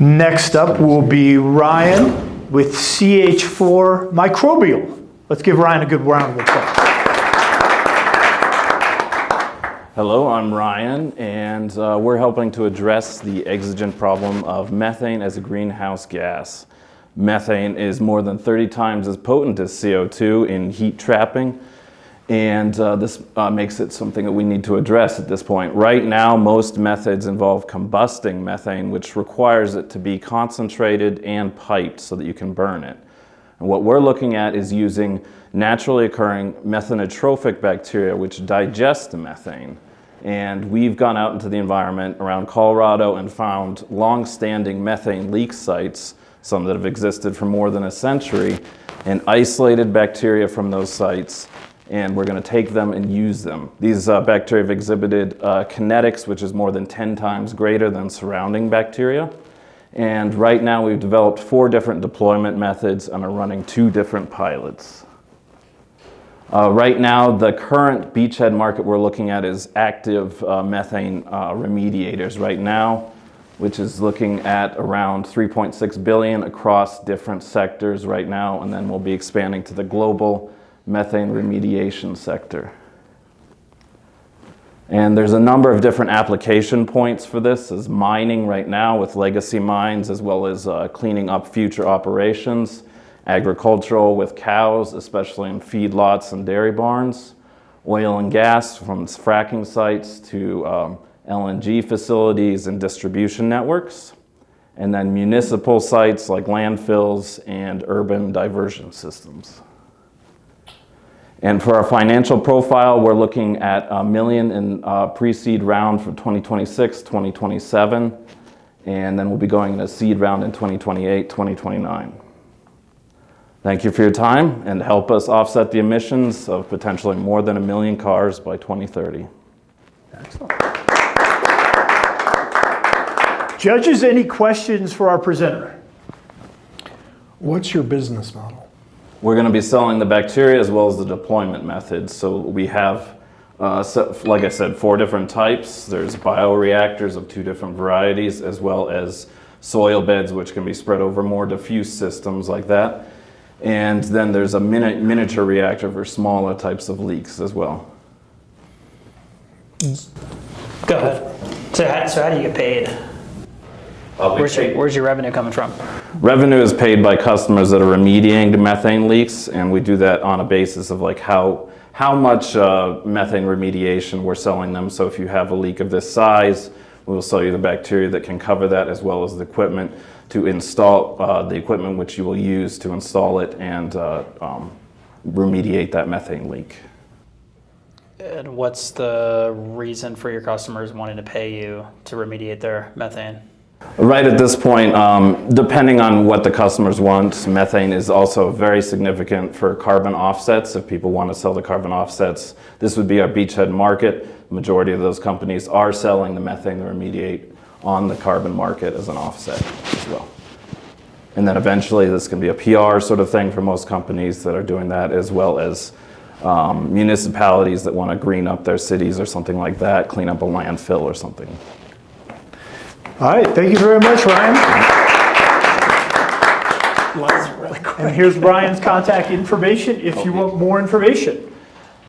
Next up will be Ryan with CH4 Microbial. Let's give Ryan a good round of applause. Hello, I'm Ryan, and we're helping to address the exigent problem of methane as a greenhouse gas. Methane is more than 30 times as potent as CO2 in heat trapping, and this makes it something that we need to address at this point. Right now, most methods involve combusting methane, which requires it to be concentrated and piped so that you can burn it. And what we're looking at is using naturally occurring methanotrophic bacteria, which digest the methane. And we've gone out into the environment around Colorado and found long-standing methane leak sites, some that have existed for more than a century, and isolated bacteria from those sites. And we're going to take them and use them. These bacteria have exhibited kinetics, which is more than 10 times greater than surrounding bacteria. And right now we've developed 4 different deployment methods and are running 2 different pilots. Right now, the current beachhead market we're looking at is active methane remediators right now, which is looking at around 3.6 billion across different sectors right now, and then we'll be expanding to the global methane remediation sector. And there's a number of different application points for this, as mining right now with legacy mines, as well as cleaning up future operations, agricultural with cows, especially in feedlots and dairy barns, oil and gas from fracking sites to LNG facilities and distribution networks, and then municipal sites like landfills and urban diversion systems. And for our financial profile, we're looking at $1 million in pre-seed round for 2026, 2027, and then we'll be going in a seed round in 2028, 2029. Thank you for your time, and help us offset the emissions of potentially more than 1 million cars by 2030. Excellent. Judges, any questions for our presenter? What's your business model? We're going to be selling the bacteria as well as the deployment methods. So we have, like I said, 4 different types. There's bioreactors of 2 different varieties, as well as soil beds, which can be spread over more diffuse systems like that. And then there's a miniature reactor for smaller types of leaks as well. Go ahead. So how do you get paid? Where's your revenue coming from? Revenue is paid by customers that are remediating the methane leaks, and we do that on a basis of like how much methane remediation we're selling them. So if you have a leak of this size, we'll sell you the bacteria that can cover that, as well as the equipment to install the equipment which you will use to install it and remediate that methane leak. And what's the reason for your customers wanting to pay you to remediate their methane? Right at this point, depending on what the customers want, methane is also very significant for carbon offsets. If people want to sell the carbon offsets, this would be our beachhead market. The majority of those companies are selling the methane to remediate on the carbon market as an offset as well. And then eventually this can be a PR sort of thing for most companies that are doing that, as well as municipalities that want to green up their cities or something like that, clean up a landfill or something. All right, thank you very much, Ryan. That was really quick. And here's Ryan's contact information if you want more information.